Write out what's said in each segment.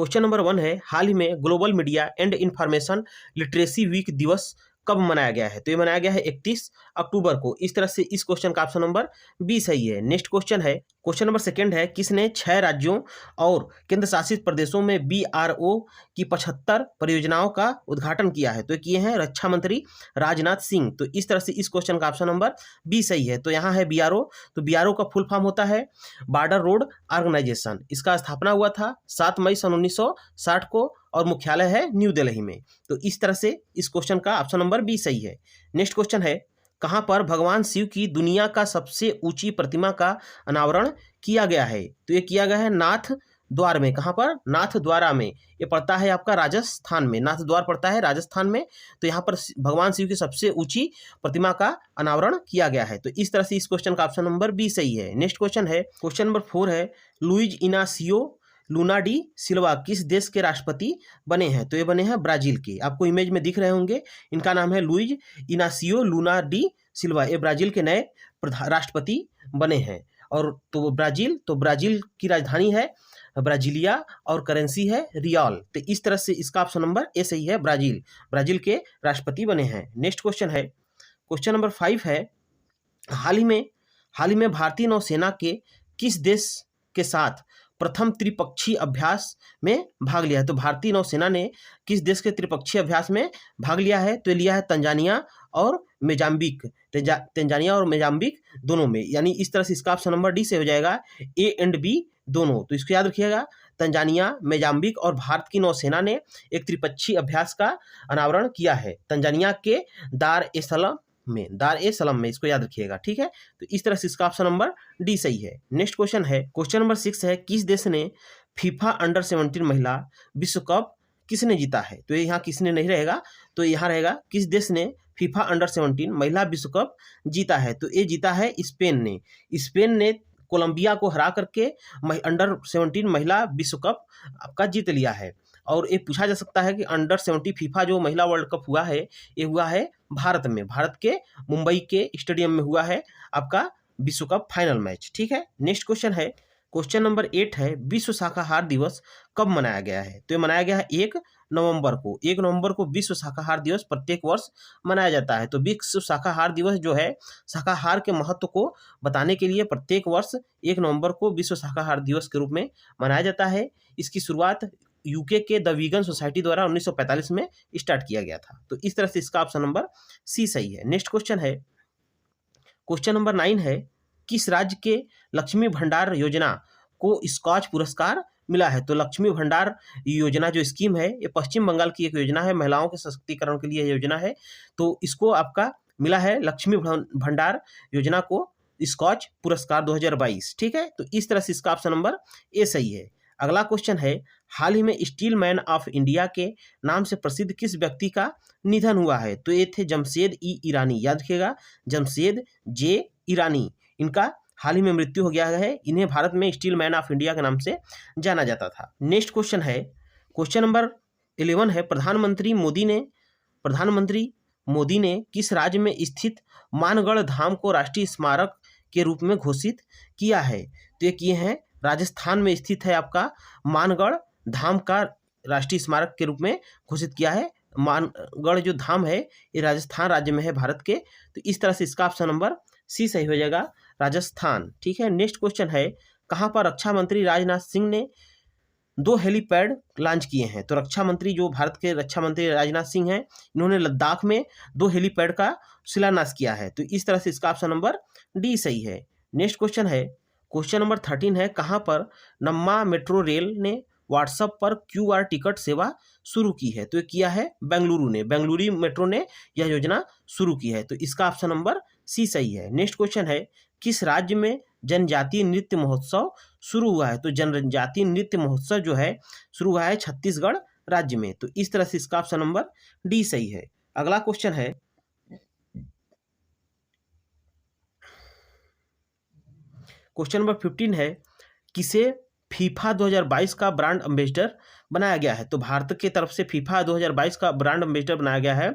Question number 1 है, हाल ही में global media and information literacy week दिवस कब मनाया गया है? तो ये मनाया गया है 31 अक्टूबर को। इस तरह से इस क्वेश्चन का ऑप्शन नंबर बी सही है। नेक्स्ट क्वेश्चन है, क्वेश्चन नंबर 2 है, किसने 6 राज्यों और केंद्र शासित प्रदेशों में बीआरओ की 75 परियोजनाओं का उद्घाटन किया है? तो किए हैं रक्षा मंत्री राजनाथ सिंह। तो इस तरह से इस क्वेश्चन का ऑप्शन नंबर बी सही है। तो यहाँ है बीआरओ, तो बीआरओ का फुल फॉर्म होता है बॉर्डर रोड ऑर्गेनाइजेशन। इसका स्थापना हुआ था 7 मई सन 1960 को और मुख्यालय है न्यू दिल्ली में। तो इस तरह से इस क्वेश्चन का ऑप्शन नंबर बी सही है। नेक्स्ट क्वेश्चन है, कहाँ पर भगवान शिव की दुनिया का सबसे ऊंची प्रतिमा का अनावरण किया गया है? तो ये किया गया है नाथ द्वार में। कहाँ पर? नाथ द्वारा में। ये पड़ता है आपका राजस्थान में, नाथ द्वार पड़ता है राजस्थान में। तो यहाँ पर भगवान शिव की सबसे ऊंची प्रतिमा का अनावरण किया गया है। तो इस तरह से इस क्वेश्चन का ऑप्शन नंबर बी सही है। नेक्स्ट क्वेश्चन है, क्वेश्चन नंबर 4 है, लुइज इनासियो लूना डी सिल्वा किस देश के राष्ट्रपति बने हैं? तो ये बने हैं ब्राजील के। आपको इमेज में दिख रहे होंगे, इनका नाम है लुइज इनासियो लूना डी सिल्वा। ये ब्राजील के नए राष्ट्रपति बने हैं। और तो ब्राजील की राजधानी है ब्राजीलिया और करेंसी है रियल। तो इस तरह से इसका ऑप्शन नंबर ए सही है, ब्राजील के राष्ट्रपति बने हैं। नेक्स्ट क्वेश्चन है, क्वेश्चन नंबर 5 है, हाल ही में भारतीय नौसेना के किस देश के साथ प्रथम त्रिपक्षीय अभ्यास में भाग लिया है? तो भारतीय नौसेना ने किस देश के त्रिपक्षीय अभ्यास में भाग लिया है? तो लिया है तंजानिया और मोजाम्बिक। तंजानिया और मोजाम्बिक दोनों में, यानी इस तरह से इसका ऑप्शन नंबर डी से हो जाएगा, ए एंड बी दोनों। तो इसको याद रखिएगा, तंजानिया, मोजाम्बिक और भारत की नौसेना ने एक त्रिपक्षीय अभ्यास का अनावरण किया है तंजानिया के दार ए सलाम में। इसको याद रखिएगा, ठीक है। तो इस तरह से इसका ऑप्शन नंबर डी सही है। नेक्स्ट क्वेश्चन है, क्वेश्चन नंबर 6 है, किस देश ने फीफा अंडर 17 महिला विश्व कप किसने जीता है? तो यहाँ किसने नहीं रहेगा, तो यहाँ रहेगा किस देश ने फीफा अंडर 17 महिला विश्व कप जीता है? तो ये जीता है स्पेन ने कोलंबिया को हरा करके अंडर 17 महिला विश्व कप का जीत लिया है। और ये पूछा जा सकता है कि अंडर 17 फीफा जो महिला वर्ल्ड कप हुआ है, ये हुआ है भारत में, भारत के मुंबई के स्टेडियम में हुआ है आपका विश्व कप फाइनल मैच, ठीक है। नेक्स्ट क्वेश्चन है, क्वेश्चन नंबर 8 है, विश्व शाकाहार दिवस कब मनाया गया है? तो ये मनाया गया है 1 नवंबर को। 1 नवंबर को विश्व शाकाहार दिवस प्रत्येक वर्ष मनाया जाता है। तो विश्व शाकाहार दिवस जो है, शाकाहार के महत्व को बताने के लिए प्रत्येक वर्ष 1 नवंबर को विश्व शाकाहार दिवस के रूप में मनाया जाता है। इसकी शुरुआत यूके के द वीगन सोसाइटी द्वारा 1945 में स्टार्ट किया गया था। तो इस तरह से इसका ऑप्शन नंबर सी सही है। नेक्स्ट क्वेश्चन है, क्वेश्चन नंबर 9 है, किस राज्य के लक्ष्मी भंडार योजना को स्कॉच पुरस्कार मिला है? तो लक्ष्मी भंडार योजना जो स्कीम है, ये पश्चिम बंगाल की एक योजना है, महिलाओं के सशक्तिकरण के लिए योजना है। तो इसको आपका मिला है लक्ष्मी भंडार योजना को स्कॉच पुरस्कार 2022, ठीक है। तो इस तरह से इसका ऑप्शन नंबर ए सही है। अगला क्वेश्चन है, हाल ही में स्टील मैन ऑफ इंडिया के नाम से प्रसिद्ध किस व्यक्ति का निधन हुआ है? तो ये थे जमशेद ई ईरानी। याद रखिएगा, जमशेद जे ईरानी, इनका हाल ही में मृत्यु हो गया है। इन्हें भारत में स्टील मैन ऑफ इंडिया के नाम से जाना जाता था। नेक्स्ट क्वेश्चन है, क्वेश्चन नंबर 11 है, प्रधानमंत्री मोदी ने किस राज्य में स्थित मानगढ़ धाम को राष्ट्रीय स्मारक के रूप में घोषित किया है? तो ये किए हैं राजस्थान में स्थित है आपका मानगढ़ धाम का राष्ट्रीय स्मारक के रूप में घोषित किया है। मानगढ़ जो धाम है ये राजस्थान राज्य में है भारत के। तो इस तरह से इसका ऑप्शन नंबर सी सही हो जाएगा, राजस्थान, ठीक है। नेक्स्ट क्वेश्चन है, कहाँ पर रक्षा मंत्री राजनाथ सिंह ने 2 हेलीपैड लॉन्च किए हैं? तो रक्षा मंत्री जो भारत के रक्षा मंत्री राजनाथ सिंह हैं, इन्होंने लद्दाख में 2 हेलीपैड का शिलान्यास किया है। तो इस तरह से इसका ऑप्शन नंबर डी सही है। नेक्स्ट क्वेश्चन है, क्वेश्चन नंबर 13 है, कहाँ पर नम्मा मेट्रो रेल ने व्हाट्सएप पर QR टिकट सेवा शुरू की है? तो ये किया है बेंगलुरु मेट्रो ने यह योजना शुरू की है। तो इसका ऑप्शन नंबर सी सही है। नेक्स्ट क्वेश्चन है, किस राज्य में जनजातीय नृत्य महोत्सव शुरू हुआ है? तो जनजातीय नृत्य महोत्सव जो है शुरू हुआ है छत्तीसगढ़ राज्य में। तो इस तरह से इसका ऑप्शन नंबर डी सही है। अगला क्वेश्चन है, क्वेश्चन नंबर 15 है, किसे फीफा 2022 का ब्रांड एम्बेसडर बनाया गया है? तो भारत की तरफ से फीफा 2022 का ब्रांड एम्बेसडर बनाया गया है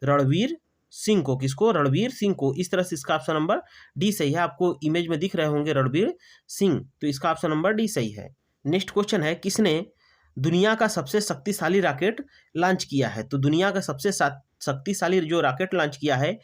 रणवीर सिंह को। किसको? रणवीर सिंह को। इस तरह से इसका ऑप्शन नंबर डी सही है। आपको इमेज में दिख रहे होंगे रणवीर सिंह। तो इसका ऑप्शन नंबर डी सही है। नेक्स्ट क्वेश्चन है, किसने दुनिया का सबसे शक्तिशाली रॉकेट लॉन्च किया है? तो दुनिया का सबसे शक्तिशाली जो रॉकेट लॉन्च किया है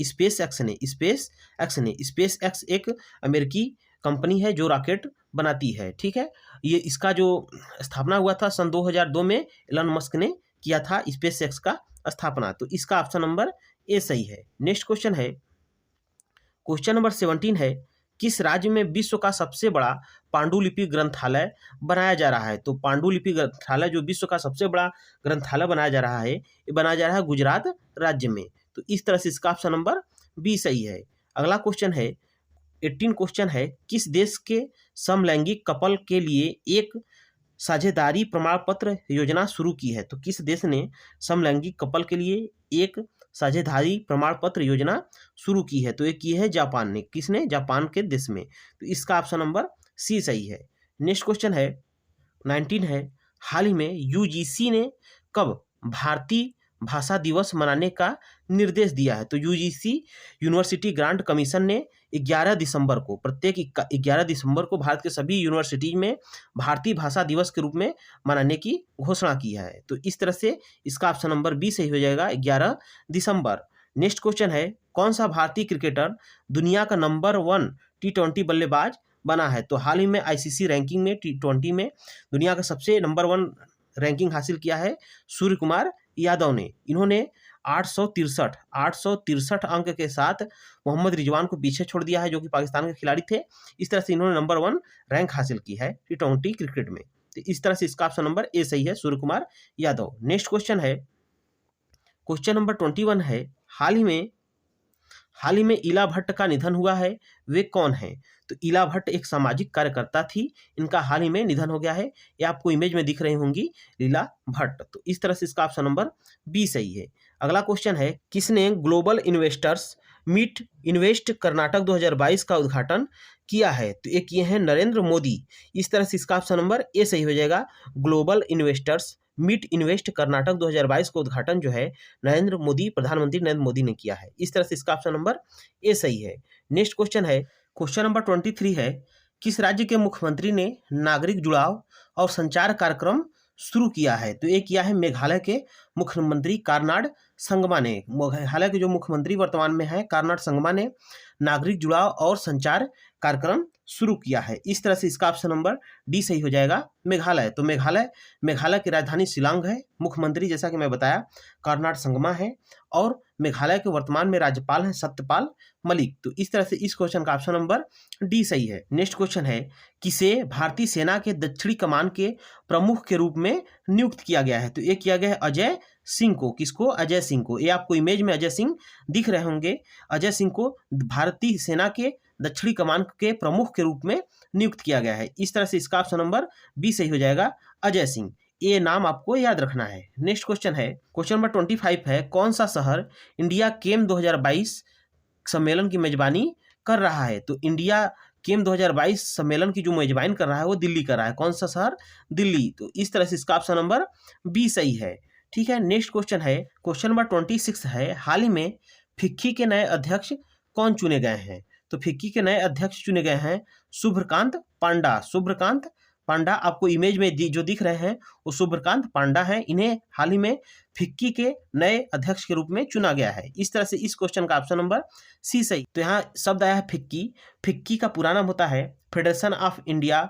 स्पेस एक्स ने। स्पेस एक्स एक अमेरिकी कंपनी है जो रॉकेट बनाती है, ठीक है। ये इसका जो स्थापना हुआ था सन 2002 में एलन मस्क ने किया था स्पेस एक्स का स्थापना। तो इसका ऑप्शन नंबर ए सही है। नेक्स्ट क्वेश्चन है, क्वेश्चन नंबर 17 है, किस राज्य में विश्व का सबसे बड़ा पांडुलिपि ग्रंथालय बनाया जा रहा है? तो पांडुलिपि ग्रंथालय जो विश्व का सबसे बड़ा ग्रंथालय बनाया जा रहा है, ये बनाया जा रहा है गुजरात राज्य में। तो इस तरह से इसका ऑप्शन नंबर बी सही है। अगला क्वेश्चन है 18 क्वेश्चन है, किस देश के समलैंगिक कपल के लिए एक साझेदारी प्रमाण पत्र योजना शुरू की है? तो किस देश ने समलैंगिक कपल के लिए एक साझेदारी प्रमाण पत्र योजना शुरू की है? तो ये की है जापान ने। किसने? जापान के देश में। तो इसका ऑप्शन नंबर सी सही है। नेक्स्ट क्वेश्चन है 19 है, हाल ही में यूजीसी ने कब भारतीय भाषा दिवस मनाने का निर्देश दिया है? तो यूजीसी यूनिवर्सिटी ग्रांट कमीशन ने 11 दिसंबर को, प्रत्येक 11 दिसंबर को भारत के सभी यूनिवर्सिटी में भारतीय भाषा दिवस के रूप में मनाने की घोषणा की है। तो इस तरह से इसका ऑप्शन नंबर बी सही हो जाएगा, 11 दिसंबर। नेक्स्ट क्वेश्चन है, कौन सा भारतीय क्रिकेटर दुनिया का नंबर 1 T20 बल्लेबाज बना है? तो हाल ही में आईसीसी रैंकिंग में T20 में दुनिया का सबसे नंबर 1 रैंकिंग हासिल किया है सूर्य कुमार यादव ने। इन्होंने 863 अंक के साथ मोहम्मद रिजवान को पीछे छोड़ दिया है, जो कि पाकिस्तान के खिलाड़ी थे। इस तरह से इन्होंने नंबर 1 रैंक हासिल की है T20 क्रिकेट में। तो इस तरह से इसका ऑप्शन नंबर ए सही है, सूर्य कुमार यादव। नेक्स्ट क्वेश्चन है, क्वेश्चन नंबर 21 है, हाल ही में इला भट्ट का निधन हुआ है, वे कौन हैं? तो इला भट्ट एक सामाजिक कार्यकर्ता थी, इनका हाल ही में निधन हो गया है। ये आपको इमेज में दिख रही होंगी लीला भट्ट। तो इस तरह से इसका ऑप्शन नंबर बी सही है। अगला क्वेश्चन है, किसने global investors meet invest Karnataka 2022 का उद्घाटन किया है? तो ये किए हैं नरेंद्र मोदी। इस तरह से इसका ऑप्शन नंबर ए सही हो जाएगा। Global investors meet invest Karnataka 2022 का उद्घाटन जो है नरेंद्र मोदी, प्रधानमंत्री नरेंद्र मोदी ने किया है। इस तरह से इसका ऑप्शन नंबर ए सही है। नेक्स्ट क्वेश्चन है, क्वेश्चन नंबर 23 है, किस राज्य के मुख्यमंत्री ने नागरिक जुड़ाव और संचार कार्यक्रम शुरू किया है? तो ये किया है मेघालय के मुख्यमंत्री कार्नाड संगमा ने। मेघालय के जो मुख्यमंत्री वर्तमान में है कार्नाड संगमा ने नागरिक जुड़ाव और संचार कार्यक्रम शुरू किया है। इस तरह से इसका ऑप्शन नंबर डी सही हो जाएगा, मेघालय। तो मेघालय की राजधानी शिलांग है। मुख्यमंत्री जैसा कि मैं बताया कार्नाड संगमा है और मेघालय के वर्तमान में राज्यपाल हैं सत्यपाल मलिक। तो इस तरह से इस क्वेश्चन का ऑप्शन नंबर डी सही है। नेक्स्ट क्वेश्चन है, किसे भारतीय सेना के दक्षिणी कमान के प्रमुख के रूप में नियुक्त किया गया है? तो ये किया गया है अजय सिंह को। किसको? अजय सिंह को। ये आपको इमेज में अजय सिंह दिख रहे होंगे। अजय सिंह को भारतीय सेना के दक्षिणी कमान के प्रमुख के रूप में नियुक्त किया गया है। इस तरह से इसका ऑप्शन नंबर बी सही हो जाएगा, अजय सिंह। ये नाम आपको याद रखना है। नेक्स्ट क्वेश्चन है, क्वेश्चन नंबर 25 है, कौन सा शहर इंडिया केम 2022 सम्मेलन की मेजबानी कर रहा है? तो इंडिया केम 2022 सम्मेलन की जो मेजबानी कर रहा है वो दिल्ली कर रहा है। कौन सा शहर? दिल्ली। तो इस तरह से इसका ऑप्शन नंबर बी सही है, ठीक है। नेक्स्ट क्वेश्चन है, क्वेश्चन नंबर 26 है, हाल ही में फिक्की के नए अध्यक्ष कौन चुने गए हैं? तो फिक्की के नए अध्यक्ष चुने गए हैं शुभ्रकांत पांडा। शुभ्रकांत पांडा आपको इमेज में जो दिख रहे हैं वो शुभ्रकांत पांडा हैं। इन्हें हाल ही में फिक्की के नए अध्यक्ष के रूप में चुना गया है। इस तरह से इस क्वेश्चन का ऑप्शन नंबर सी सही। तो यहाँ शब्द आया है फिक्की। फिक्की का पूरा नाम होता है federation of India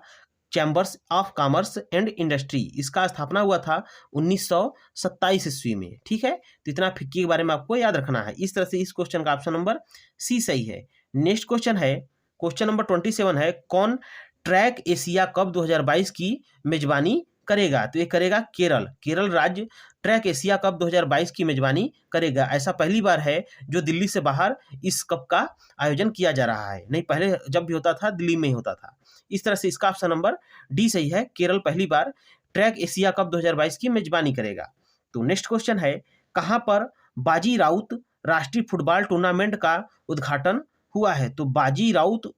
chambers of commerce and industry. इसका स्थापना हुआ था 1927 ईस्वी में, ठीक है। तो इतना फिक्की के बारे में आपको याद रखना है। इस तरह से इस क्वेश्चन का ऑप्शन नंबर सी सही है। नेक्स्ट क्वेश्चन है, क्वेश्चन नंबर 27 है, कौन ट्रैक एशिया कप 2022 की मेजबानी करेगा? तो ये करेगा केरल राज्य ट्रैक एशिया कप 2022 की मेजबानी करेगा। ऐसा पहली बार है जो दिल्ली से बाहर इस कप का आयोजन किया जा रहा है। नहीं, पहले जब भी होता था दिल्ली में ही होता था। इस तरह से इसका ऑप्शन नंबर डी सही है, केरल पहली बार ट्रैक एशिया कप 2022 की मेजबानी करेगा। तो नेक्स्ट क्वेश्चन है, कहां पर बाजी राउत राष्ट्रीय फुटबॉल टूर्नामेंट का उद्घाटन हुआ है? तो बाजी राउत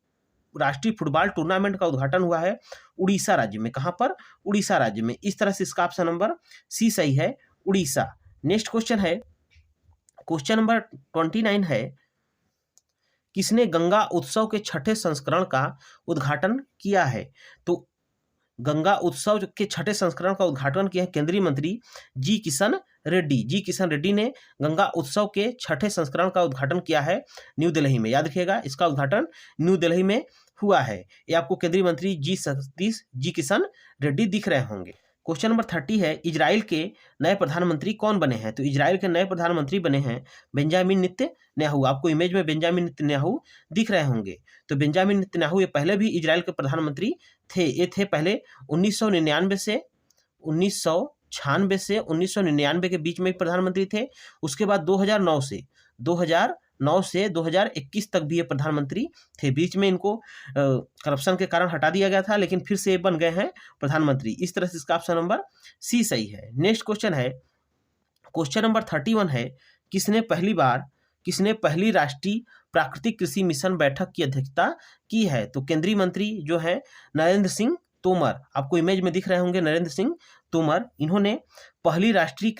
राष्ट्रीय फुटबॉल टूर्नामेंट का उद्घाटन हुआ है उड़ीसा राज्य में। कहां पर? उड़ीसा राज्य में। इस तरह से इसका ऑप्शन नंबर सी सही है, उड़ीसा। नेक्स्ट क्वेश्चन है, क्वेश्चन नंबर 29 है, किसने गंगा उत्सव के 6ठे संस्करण का उद्घाटन किया है? तो गंगा उत्सव के छठे संस्करण का उद्घाटन किया है केंद्रीय मंत्री जी किशन रेड्डी। जी किशन रेड्डी ने गंगा उत्सव के छठे संस्करण का उद्घाटन किया है न्यू दिल्ली में। याद रखिएगा, इसका उद्घाटन न्यू दिल्ली में हुआ है। ये आपको केंद्रीय मंत्री जी किशन रेड्डी दिख रहे होंगे। क्वेश्चन नंबर 30 है, इजराइल के नए प्रधानमंत्री कौन बने हैं? तो इजराइल के नए प्रधानमंत्री बने हैं बेंजामिन नेतन्याहू। आपको इमेज में बेंजामिन नेतन्याहू दिख रहे होंगे। तो बेंजामिन नेतन्याहू ये पहले भी इजराइल के प्रधानमंत्री थे। ये थे पहले 1999 से 1999 के बीच में प्रधानमंत्री थे। उसके बाद 2009 से 2021 तक भी ये प्रधानमंत्री थे। बीच में इनको करप्शन के कारण हटा दिया गया था, लेकिन फिर से बन गए हैं प्रधानमंत्री। इस तरह से इसका ऑप्शन नंबर सी सही है। नेक्स्ट क्वेश्चन है, क्वेश्चन नंबर 31 है, किसने पहली राष्ट्रीय प्राकृतिक कृषि मिशन बैठक की अध्यक्षता की है? तो केंद्रीय मंत्री जो है नरेंद्र सिंह तोमर, आपको इमेज में दिख रहे होंगे नरेंद्र सिंह तोमर, इन्होंने पहली राष्ट्रीय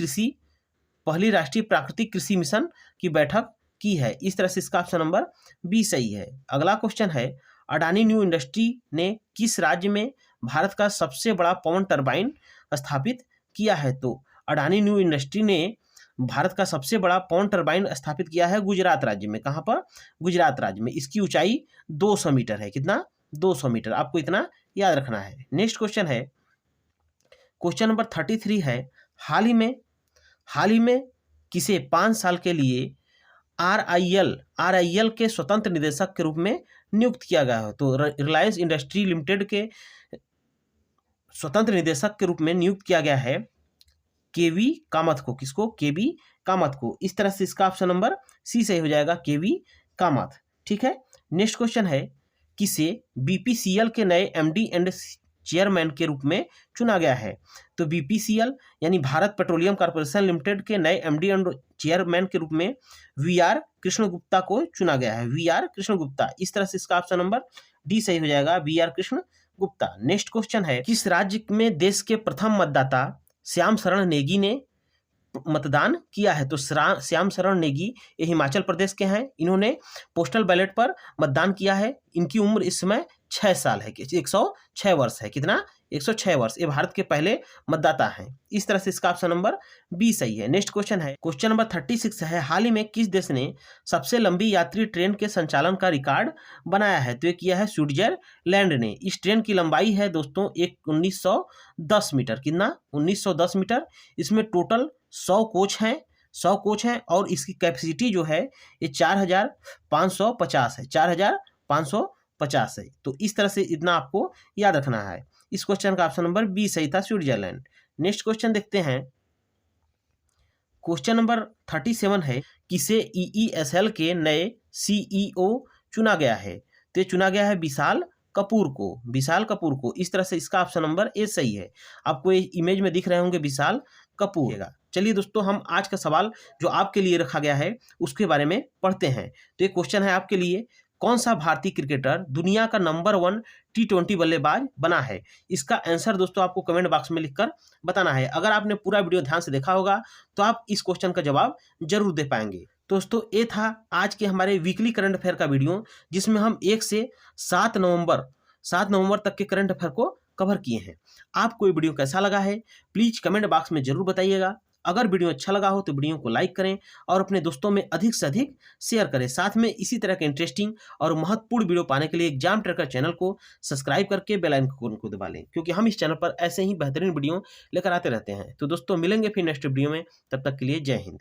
प्राकृतिक कृषि मिशन की बैठक की है। इस तरह से इसका ऑप्शन नंबर बी सही है। अगला क्वेश्चन है, अडानी न्यू इंडस्ट्री ने किस राज्य में भारत का सबसे बड़ा पवन टरबाइन स्थापित किया है? तो अडानी न्यू इंडस्ट्री ने भारत का सबसे बड़ा पवन टरबाइन स्थापित किया है गुजरात राज्य में। कहाँ पर? गुजरात राज्य में। इसकी ऊंचाई 200 मीटर है। कितना? 200 मीटर। आपको इतना याद रखना है। नेक्स्ट क्वेश्चन है, क्वेश्चन नंबर 33 है, हाल ही में किसे 5 साल के लिए RIL के स्वतंत्र निदेशक के रूप में नियुक्त किया गया है? तो रिलायंस इंडस्ट्री लिमिटेड के स्वतंत्र निदेशक के रूप में नियुक्त किया गया है KV कामत को। किसको? KV कामत को। इस तरह से इसका ऑप्शन नंबर सी सही हो जाएगा, KV कामत। ठीक है। नेक्स्ट क्वेश्चन है, किसे BPCL के नए MD एंड चेयरमैन के रूप में चुना गया है? तो BPCL यानी भारत पेट्रोलियम कॉर्पोरेशन लिमिटेड के नए MD एंड चेयरमैन के रूप में VR कृष्णगुप्ता को चुना गया है। VR कृष्णगुप्ता। इस तरह से इसका ऑप्शन नंबर डी सही हो जाएगा, VR कृष्णगुप्ता। नेक्स्ट क्वेश्चन है, किस राज्य में देश के प्रथम मतदाता श्याम शरण नेगी ने मतदान किया है? तो श्याम शरण नेगी ये हिमाचल प्रदेश के हैं। इन्होंने पोस्टल बैलेट पर मतदान किया है। इनकी उम्र इस समय 6 साल है, 106 वर्ष है। कितना? 106 वर्ष। ये भारत के पहले मतदाता हैं। इस तरह से इसका ऑप्शन नंबर बी सही है। नेक्स्ट क्वेश्चन है, क्वेश्चन नंबर 36 है, हाल ही में किस देश ने सबसे लंबी यात्री ट्रेन के संचालन का रिकॉर्ड बनाया है? तो ये किया है स्विट्जरलैंड ने। इस ट्रेन की लंबाई है दोस्तों 1910 मीटर। कितना? 1910 मीटर। इसमें टोटल 100 कोच हैं और इसकी कैपेसिटी जो है ये 4550 है। 4550 है। तो इस तरह से इतना आपको याद रखना है। इस क्वेश्चन का ऑप्शन नंबर बी सही था, स्विट्जरलैंड। नेक्स्ट क्वेश्चन देखते हैं, क्वेश्चन नंबर 37 है, किसे EESL के नए CEO चुना गया है? तो चुना गया है विशाल कपूर को। इस तरह से इसका ऑप्शन नंबर ए सही है। आपको ये इमेज में दिख रहे होंगे विशाल कपूर। चलिए दोस्तों, हम आज का सवाल जो आपके लिए रखा गया है उसके बारे में पढ़ते हैं। तो ये क्वेश्चन है आपके लिए, कौन सा भारतीय क्रिकेटर दुनिया का नंबर 1 T20 बल्लेबाज बना है? इसका आंसर दोस्तों आपको कमेंट बॉक्स में लिखकर बताना है। अगर आपने पूरा वीडियो ध्यान से देखा होगा तो आप इस क्वेश्चन का जवाब जरूर दे पाएंगे। दोस्तों, ये था आज के हमारे वीकली करंट अफेयर का वीडियो, जिसमें हम 1 से 7 नवंबर तक के करंट अफेयर को कवर किए हैं। आपको ये वीडियो कैसा लगा है प्लीज कमेंट बॉक्स में जरूर बताइएगा। अगर वीडियो अच्छा लगा हो तो वीडियो को लाइक करें और अपने दोस्तों में अधिक से अधिक शेयर करें। साथ में इसी तरह के इंटरेस्टिंग और महत्वपूर्ण वीडियो पाने के लिए एग्जाम ट्रैकर चैनल को सब्सक्राइब करके बेल आइकन को दबा लें, क्योंकि हम इस चैनल पर ऐसे ही बेहतरीन वीडियो लेकर आते रहते हैं। तो दोस्तों, मिलेंगे फिर नेक्स्ट वीडियो में। तब तक के लिए जय हिंद।